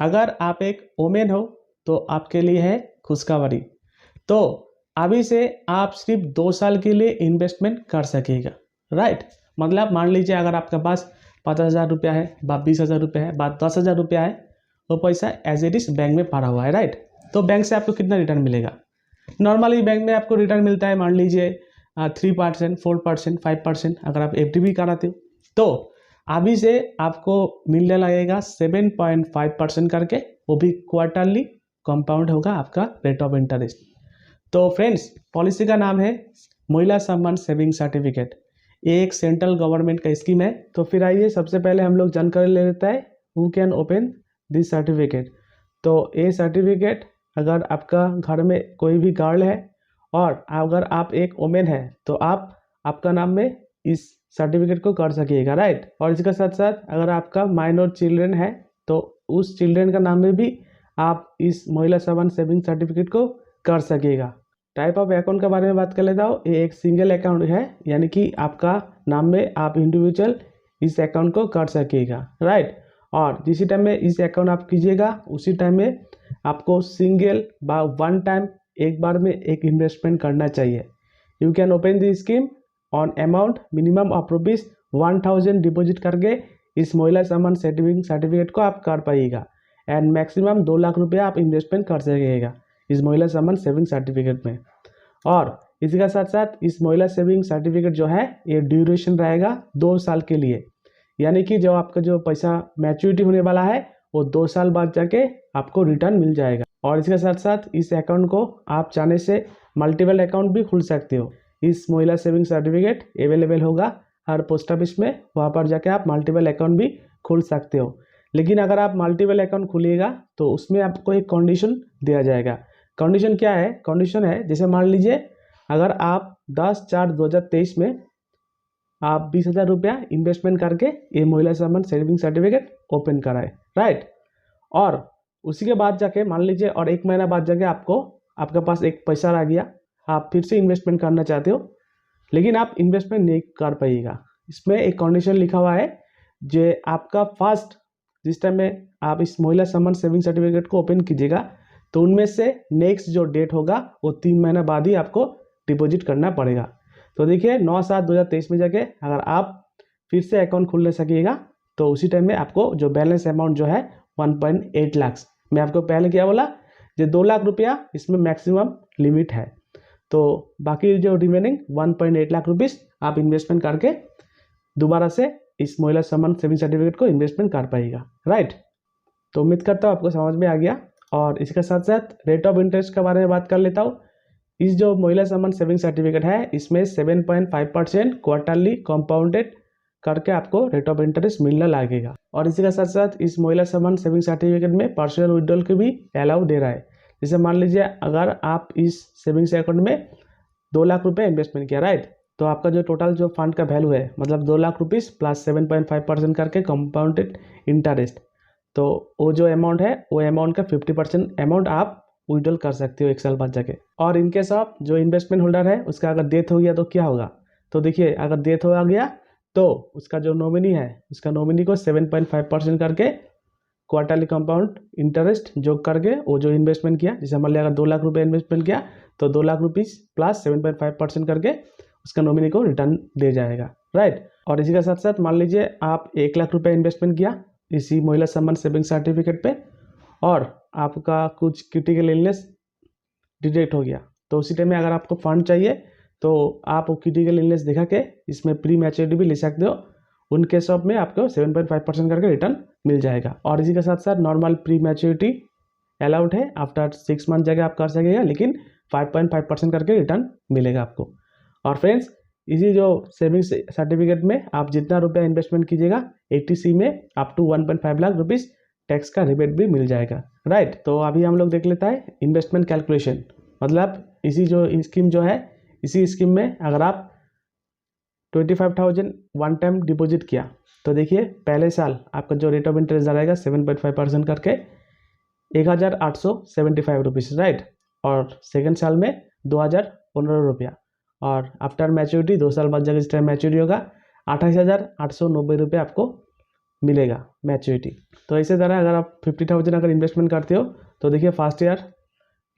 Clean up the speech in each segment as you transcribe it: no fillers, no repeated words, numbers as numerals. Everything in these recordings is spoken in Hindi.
अगर आप एक वोमेन हो तो आपके लिए है खुशखबरी। तो अभी से आप सिर्फ 2 साल के लिए इन्वेस्टमेंट कर सकेगा, राइट। मतलब मान लीजिए अगर आपके पास 50,000 रुपया है, बा 20,000 रुपया है, बा 10,000 रुपया है, वो पैसा एज इट इज बैंक में पड़ा हुआ है, राइट। तो बैंक से आपको कितना रिटर्न मिलेगा? नॉर्मली बैंक में आपको रिटर्न मिलता है मान लीजिए 3%, 4%, 5%, अगर आप FD भी कराते हो तो अभी से आपको मिलने लगेगा 7.5% करके, वो भी क्वार्टरली कंपाउंड होगा आपका रेट ऑफ इंटरेस्ट। तो फ्रेंड्स, पॉलिसी का नाम है महिला सम्मान सेविंग सर्टिफिकेट। ये एक सेंट्रल गवर्नमेंट का स्कीम है। तो फिर आइए सबसे पहले हम लोग जानकारी ले लेते हैं who can open this certificate. तो ये सर्टिफिकेट अगर आपका घर में कोई भी गर्ल है और अगर आप एक वोमेन है तो आप आपका नाम में इस सर्टिफिकेट को कर सकिएगा, राइट। और इसके साथ साथ अगर आपका माइनर चिल्ड्रन है तो उस चिल्ड्रन का नाम में भी आप इस महिला सम्मान सेविंग सर्टिफिकेट को कर सकिएगा। टाइप ऑफ अकाउंट के बारे में बात कर लेता हूँ। ये एक सिंगल अकाउंट है, यानी कि आपका नाम में आप इंडिविजुअल इस अकाउंट को कर सकिएगा, राइट। और जिस टाइम में इस अकाउंट आप कीजिएगा उसी टाइम में आपको सिंगल बा वन टाइम एक बार में एक इन्वेस्टमेंट करना चाहिए। You can open the scheme on amount minimum of ₹1000 deposit करके इस महिला सम्मान सेविंग सर्टिफिकेट को आप कर पाइएगा एंड मैक्सिमम 2 लाख रुपया आप इन्वेस्टमेंट कर सकिएगा इस महिला सम्मान सेविंग सर्टिफिकेट में। और इसी के साथ साथ इस महिला सेविंग सर्टिफिकेट जो है ये ड्यूरेशन रहेगा 2 साल के लिए, यानी कि जो आपका जो पैसा मैच्योरिटी होने वाला है वो 2 साल बाद जाके आपको रिटर्न मिल जाएगा। और इसके साथ साथ इस अकाउंट को आप चाहने से मल्टीपल अकाउंट भी खुल सकते हो। इस महिला सेविंग सर्टिफिकेट अवेलेबल होगा हर पोस्ट ऑफिस में, वहाँ पर जाके आप मल्टीपल अकाउंट भी खुल सकते हो। लेकिन अगर आप मल्टीपल अकाउंट खुलिएगा तो उसमें आपको एक कंडीशन दिया जाएगा। कंडीशन क्या है? कंडीशन है जैसे मान लीजिए अगर आप 10/4/2023 में आप 20,000 रुपया इन्वेस्टमेंट करके ये महिला सम्मान सेविंग सर्टिफिकेट ओपन कराए, राइट। और उसी के बाद जाके मान लीजिए और 1 महीना बाद जाके आपके पास एक पैसा आ गया, आप फिर से इन्वेस्टमेंट करना चाहते हो लेकिन आप इन्वेस्टमेंट नहीं कर पाइएगा। इसमें एक कंडीशन लिखा हुआ है जो आपका फर्स्ट जिस टाइम में आप इस महिला सम्मान सेविंग सर्टिफिकेट को ओपन कीजिएगा तो उनमें से नेक्स्ट जो डेट होगा वो 3 महीना बाद ही आपको डिपॉजिट करना पड़ेगा। तो देखिए 9/7/2023 में जाके अगर आप फिर से अकाउंट खोलने सकिएगा तो उसी टाइम में आपको जो बैलेंस अमाउंट जो है 1.8 लाख, मैं आपको पहले क्या बोला जो 2 लाख रुपया इसमें मैक्सिमम लिमिट है, तो बाकी जो रिमेनिंग 1.8 लाख रुपीस आप इन्वेस्टमेंट करके दोबारा से इस महिला सम्मान सेविंग सर्टिफिकेट को इन्वेस्टमेंट कर पाइएगा, राइट। तो उम्मीद करता हूँ आपको समझ में आ गया। और इसके साथ साथ रेट ऑफ इंटरेस्ट के बारे में बात कर लेता हूँ। इस जो महिला सम्मान सेविंग सर्टिफिकेट है इसमें 7.5% क्वार्टरली कंपाउंडेड करके आपको रेट ऑफ इंटरेस्ट मिलने लगेगा। और इसी के साथ साथ इस महिला सम्मान सेविंग सर्टिफिकेट में पर्सनल विड्रॉल के भी अलाउ दे रहा है। जैसे मान लीजिए अगर आप इस सेविंग्स अकाउंट में 2 लाख रुपये इन्वेस्टमेंट किया, राइट, तो आपका जो टोटल जो फंड का वैल्यू है मतलब 2 लाख रुपीस प्लस 7.5% करके कंपाउंडेड इंटरेस्ट, तो वो जो अमाउंट है वो अमाउंट का 50% अमाउंट आप विड्रॉल कर सकते हो 1 साल बाद जाके। और इनकेस ऑफ जो इन्वेस्टमेंट होल्डर है उसका अगर डेथ हो गया तो क्या होगा? तो देखिए अगर डेथ हो गया तो उसका जो नॉमिनी है उसका नॉमिनी को 7.5% करके क्वार्टरली कंपाउंड इंटरेस्ट जोड़ करके वो जो इन्वेस्टमेंट किया, जैसे मान लिया अगर 2 लाख रुपये इन्वेस्टमेंट किया तो 2 लाख रुपीस प्लस 7.5% करके उसका नॉमिनी को रिटर्न दे जाएगा, राइट। और इसी के साथ साथ मान लीजिए आप 1 लाख रुपये इन्वेस्टमेंट किया इसी महिला सम्मान सेविंग सर्टिफिकेट पे और आपका कुछ क्रिटिकल इलनेस डिटेक्ट हो गया तो उसी टाइम में अगर आपको फंड चाहिए तो आप क्रिटिकल इलनेस दिखा के इसमें प्री मैच्योरिटी भी ले सकते हो। उन केस ऑफ में आपको 7.5% करके रिटर्न मिल जाएगा। और इसी के साथ साथ नॉर्मल प्री मैच्योरिटी अलाउड है, आफ्टर 6 मंथ जाके आप कर सकेगा लेकिन 5.5% करके रिटर्न मिलेगा आपको। और फ्रेंड्स इसी जो सेविंग्स सर्टिफिकेट में आप जितना रुपया इन्वेस्टमेंट कीजिएगा 80C में up to 1.5 lakh rupees tax का रिबेट भी मिल जाएगा, राइट। तो अभी हम लोग देख लेता है इन्वेस्टमेंट कैलकुलेशन। मतलब इसी जो स्कीम जो है इसी स्कीम में अगर आप 25,000 वन टाइम डिपॉजिट किया तो देखिए पहले साल आपका जो रेट ऑफ इंटरेस्ट रहेगा 7.5% करके 1,875 रुपीज़, राइट। और सेकेंड साल में 2,015 रुपया। और आफ्टर मैच्योरिटी 2 साल बाद जब इस टाइम मैच्योरिटी होगा 28,890 रुपये आपको मिलेगा मैच्योरिटी। तो इसी तरह अगर आप 50,000 अगर इन्वेस्टमेंट करते हो तो देखिए फर्स्ट ईयर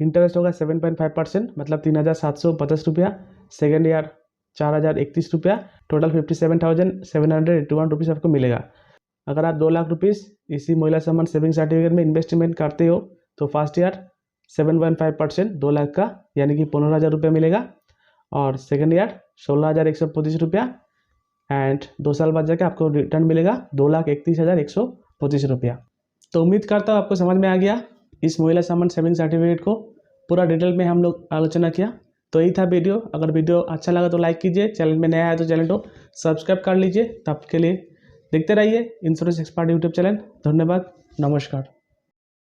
इंटरेस्ट होगा 7.5%, मतलब 3,750 रुपया। सेकेंड ईयर 4,031 रुपया, टोटल 57,781 रुपीज़ आपको मिलेगा। अगर आप 2 लाख रुपीज़ इसी महिला सम्मान सेविंग सर्टिफिकेट में इन्वेस्टमेंट करते हो तो फर्स्ट ईयर 7.5% 2 लाख का यानी कि 15,000 रुपया मिलेगा, और सेकेंड ईयर 16,125 रुपया, एंड 2 साल बाद जाके आपको रिटर्न मिलेगा 2,31,125 रुपया। तो उम्मीद करता हूँ आपको समझ में आ गया इस महिला सम्मान सेविंग सर्टिफिकेट को पूरा डिटेल में हम लोग आलोचना किया। तो यही था वीडियो। अगर वीडियो अच्छा लगा तो लाइक कीजिए, चैनल में नया है तो चैनल को सब्सक्राइब कर लीजिए। तब के लिए देखते रहिए इंश्योरेंस एक्सपर्ट यूट्यूब चैनल। धन्यवाद, नमस्कार।